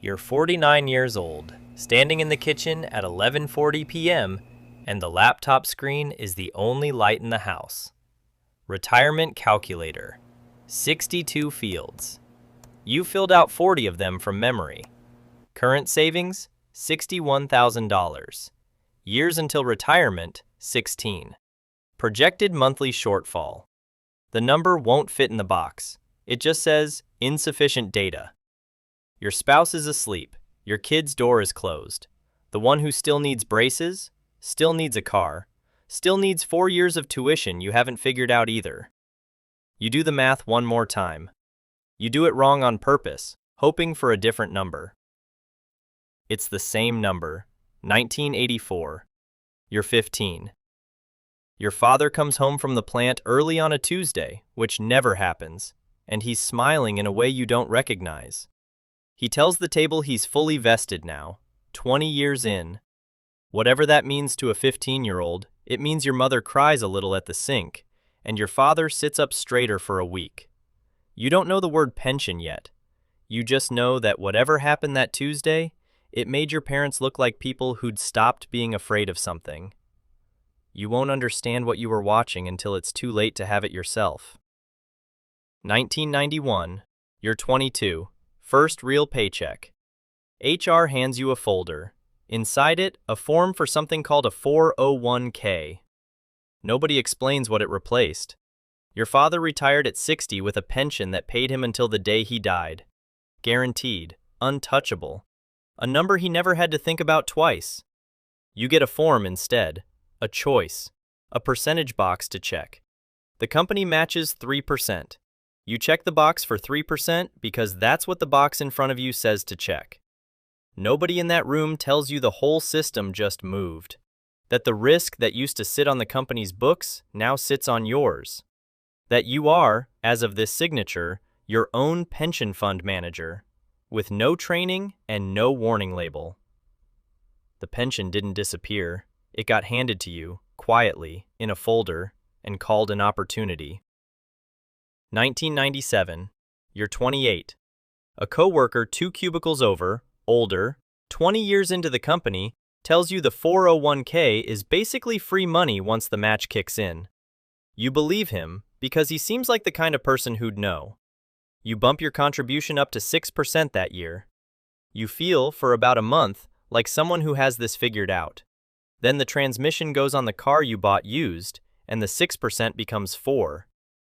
You're 49 years old, standing in the kitchen at 11:40 p.m., and the laptop screen is the only light in the house. Retirement calculator. 62 fields. You filled out 40 of them from memory. Current savings, $61,000. Years until retirement, 16. Projected monthly shortfall. The number won't fit in the box. It just says, insufficient data. Your spouse is asleep. Your kid's door is closed. The one who still needs braces, still needs a car, still needs 4 years of tuition you haven't figured out either. You do the math one more time. You do it wrong on purpose, hoping for a different number. It's the same number, 1984. You're 15. Your father comes home from the plant early on a Tuesday, which never happens, and he's smiling in a way you don't recognize. He tells the table he's fully vested now, 20 years in. Whatever that means to a 15-year-old, it means your mother cries a little at the sink, and your father sits up straighter for a week. You don't know the word pension yet. You just know that whatever happened that Tuesday, it made your parents look like people who'd stopped being afraid of something. You won't understand what you were watching until it's too late to have it yourself. 1991, you're 22, first real paycheck. HR hands you a folder. Inside it, a form for something called a 401k. Nobody explains what it replaced. Your father retired at 60 with a pension that paid him until the day he died. Guaranteed, untouchable. A number he never had to think about twice. You get a form instead, a choice, a percentage box to check. The company matches 3%. You check the box for 3% because that's what the box in front of you says to check. Nobody in that room tells you the whole system just moved. That the risk that used to sit on the company's books now sits on yours. That you are, as of this signature, your own pension fund manager, with no training and no warning label. The pension didn't disappear. It got handed to you, quietly, in a folder, and called an opportunity. 1997, you're 28. A coworker 2 cubicles over, older, 20 years into the company, tells you the 401k is basically free money once the match kicks in. You believe him because he seems like the kind of person who'd know. You bump your contribution up to 6% that year. You feel, for about a month, like someone who has this figured out. Then the transmission goes on the car you bought used, and the 6% becomes 4%,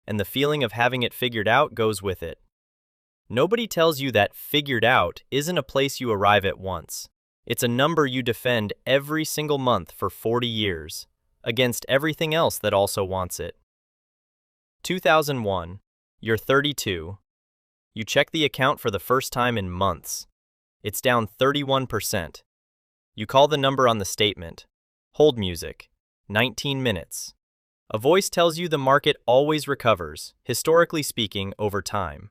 and the feeling of having it figured out goes with it. Nobody tells you that figured out isn't a place you arrive at once. It's a number you defend every single month for 40 years, against everything else that also wants it. 2001, you're 32. You check the account for the first time in months. It's down 31%. You call the number on the statement. Hold music. 19 minutes. A voice tells you the market always recovers, historically speaking, over time.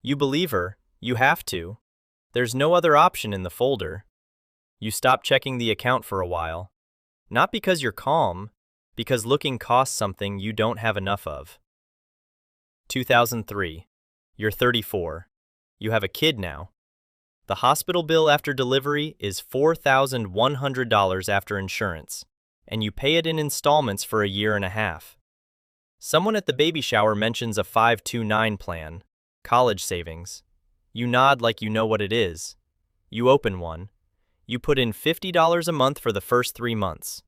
You believe her. You have to. There's no other option in the folder. You stop checking the account for a while. Not because you're calm, because looking costs something you don't have enough of. 2003. You're 34. You have a kid now. The hospital bill after delivery is $4,100 after insurance, and you pay it in installments for a year and a half. Someone at the baby shower mentions a 529 plan, college savings. You nod like you know what it is. You open one. You put in $50 a month for the first 3 months.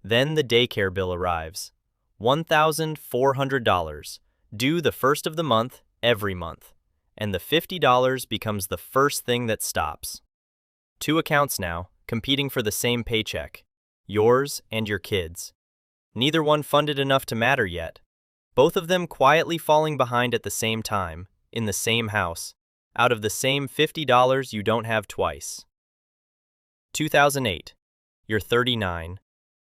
Then the daycare bill arrives. $1,400, due the first of the month, every month. And the $50 becomes the first thing that stops. 2 accounts now, competing for the same paycheck. Yours and your kids. Neither one funded enough to matter yet. Both of them quietly falling behind at the same time, in the same house, out of the same $50 you don't have twice. 2008. You're 39.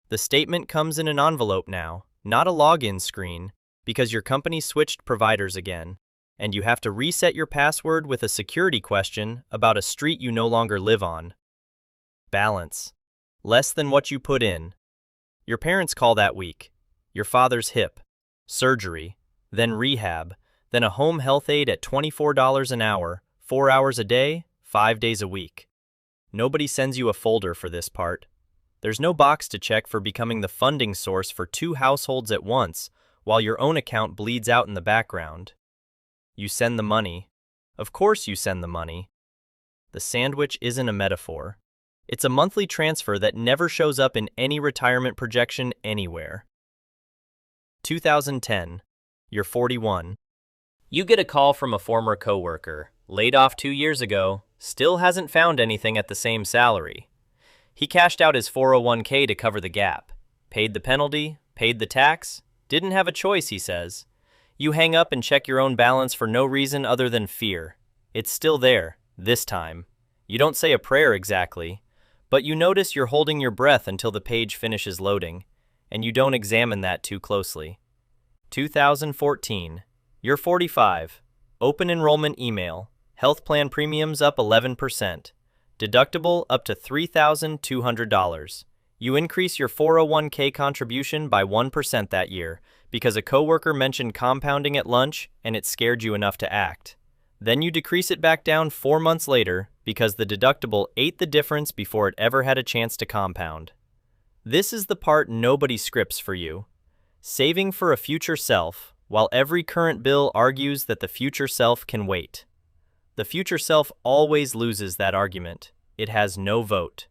The statement comes in an envelope now, not a login screen, because your company switched providers again, and you have to reset your password with a security question about a street you no longer live on. Balance. Less than what you put in. Your parents call that week. Your father's hip. Surgery. Then rehab. Then a home health aide at $24 an hour, 4 hours a day, 5 days a week. Nobody sends you a folder for this part. There's no box to check for becoming the funding source for 2 households at once, while your own account bleeds out in the background. You send the money. Of course you send the money. The sandwich isn't a metaphor. It's a monthly transfer that never shows up in any retirement projection anywhere. 2010. You're 41. You get a call from a former coworker, laid off 2 years ago, still hasn't found anything at the same salary. He cashed out his 401k to cover the gap, paid the penalty, paid the tax, didn't have a choice, he says. You hang up and check your own balance for no reason other than fear. It's still there, this time. You don't say a prayer exactly, but you notice you're holding your breath until the page finishes loading, and you don't examine that too closely. 2014. You're 45. Open enrollment email. Health plan premiums up 11%. Deductible up to $3,200. You increase your 401k contribution by 1% that year because a coworker mentioned compounding at lunch and it scared you enough to act. Then you decrease it back down 4 months later because the deductible ate the difference before it ever had a chance to compound. This is the part nobody scripts for you. Saving for a future self, while every current bill argues that the future self can wait. The future self always loses that argument. It has no vote.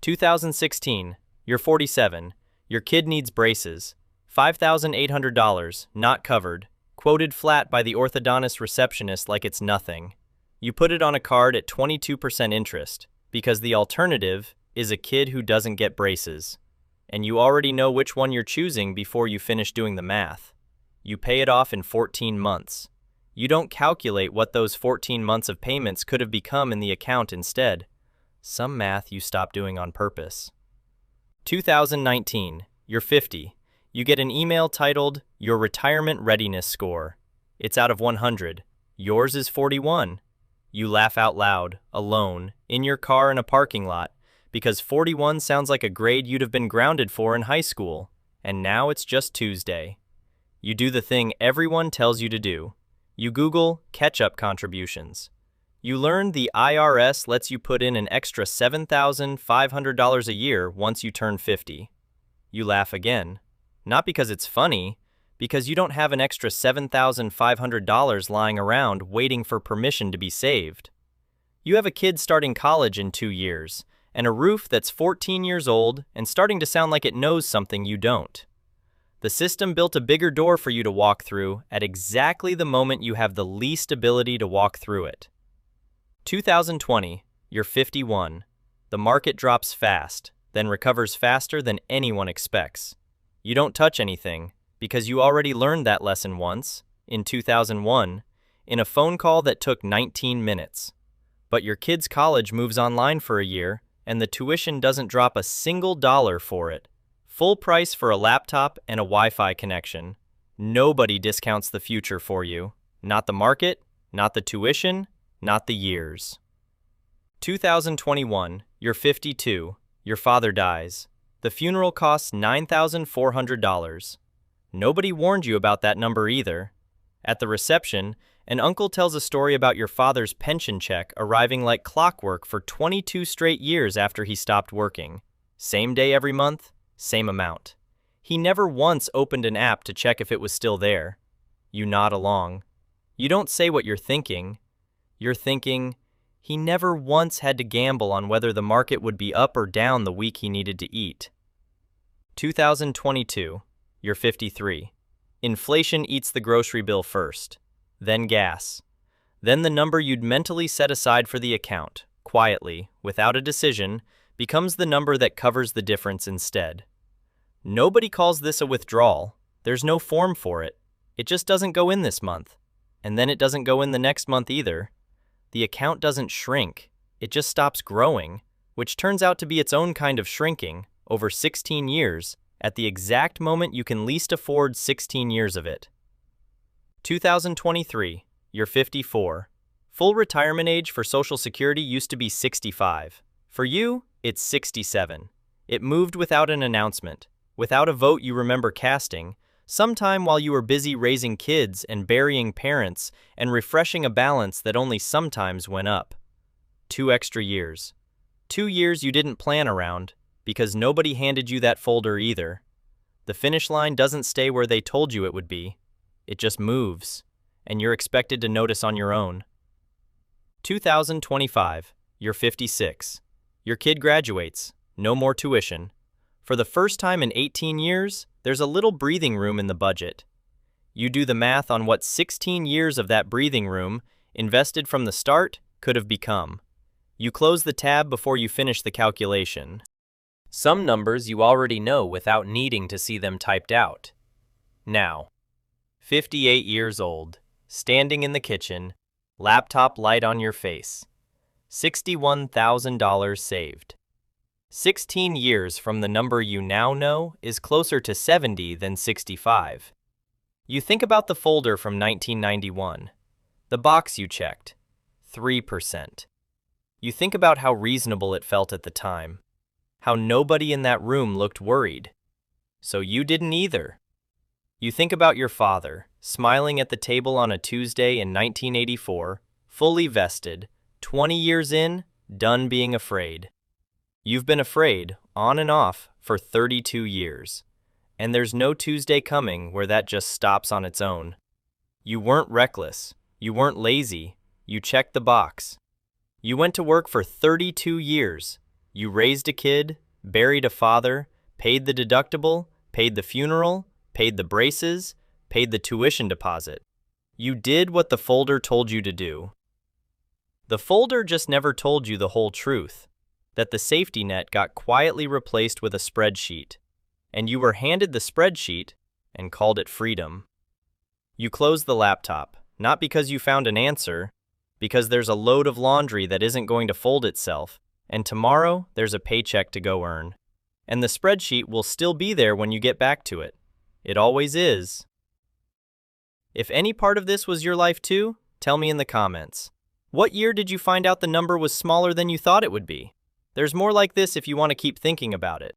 2016. You're 47. Your kid needs braces. $5,800, not covered. Quoted flat by the orthodontist receptionist like it's nothing. You put it on a card at 22% interest, because the alternative is a kid who doesn't get braces. And you already know which one you're choosing before you finish doing the math. You pay it off in 14 months. You don't calculate what those 14 months of payments could have become in the account instead. Some math you stop doing on purpose. 2019. You're 50. You get an email titled, Your Retirement Readiness Score. It's out of 100. Yours is 41. You laugh out loud, alone, in your car in a parking lot, because 41 sounds like a grade you'd have been grounded for in high school, and now it's just Tuesday. You do the thing everyone tells you to do. You Google catch-up contributions. You learn the IRS lets you put in an extra $7,500 a year once you turn 50. You laugh again. Not because it's funny, because you don't have an extra $7,500 lying around waiting for permission to be saved. You have a kid starting college in 2 years, and a roof that's 14 years old and starting to sound like it knows something you don't. The system built a bigger door for you to walk through at exactly the moment you have the least ability to walk through it. 2020. You're 51. The market drops fast, then recovers faster than anyone expects. You don't touch anything, because you already learned that lesson once, in 2001, in a phone call that took 19 minutes. But your kid's college moves online for a year, and the tuition doesn't drop a single dollar for it. Full price for a laptop and a Wi-Fi connection. Nobody discounts the future for you. Not the market, not the tuition, not the years. 2021. You're 52. Your father dies. The funeral costs $9,400. Nobody warned you about that number either. At the reception, an uncle tells a story about your father's pension check arriving like clockwork for 22 straight years after he stopped working. Same day every month, same amount. He never once opened an app to check if it was still there. You nod along. You don't say what you're thinking. You're thinking, he never once had to gamble on whether the market would be up or down the week he needed to eat. 2022. You're 53. Inflation eats the grocery bill first, then gas. Then the number you'd mentally set aside for the account, quietly, without a decision, becomes the number that covers the difference instead. Nobody calls this a withdrawal. There's no form for it. It just doesn't go in this month. And then it doesn't go in the next month either. The account doesn't shrink. It just stops growing, which turns out to be its own kind of shrinking, over 16 years, at the exact moment you can least afford 16 years of it. 2023. You're 54. Full retirement age for Social Security used to be 65. For you, it's 67. It moved without an announcement, without a vote you remember casting, sometime while you were busy raising kids and burying parents and refreshing a balance that only sometimes went up. 2 extra years. 2 years you didn't plan around, because nobody handed you that folder either. The finish line doesn't stay where they told you it would be. It just moves, and you're expected to notice on your own. 2025, you're 56. Your kid graduates, no more tuition. For the first time in 18 years, there's a little breathing room in the budget. You do the math on what 16 years of that breathing room, invested from the start, could have become. You close the tab before you finish the calculation. Some numbers you already know without needing to see them typed out. Now, 58 years old, standing in the kitchen, laptop light on your face. $61,000 saved. 16 years from the number you now know is closer to 70 than 65. You think about the folder from 1991, the box you checked, 3%. You think about how reasonable it felt at the time, how nobody in that room looked worried. So you didn't either. You think about your father, smiling at the table on a Tuesday in 1984, fully vested, 20 years in, done being afraid. You've been afraid, on and off, for 32 years. And there's no Tuesday coming where that just stops on its own. You weren't reckless. You weren't lazy. You checked the box. You went to work for 32 years. You raised a kid, buried a father, paid the deductible, paid the funeral, paid the braces, paid the tuition deposit. You did what the folder told you to do. The folder just never told you the whole truth, that the safety net got quietly replaced with a spreadsheet, and you were handed the spreadsheet and called it freedom. You closed the laptop, not because you found an answer, because there's a load of laundry that isn't going to fold itself, and tomorrow there's a paycheck to go earn. And the spreadsheet will still be there when you get back to it. It always is. If any part of this was your life too, tell me in the comments. What year did you find out the number was smaller than you thought it would be? There's more like this if you want to keep thinking about it.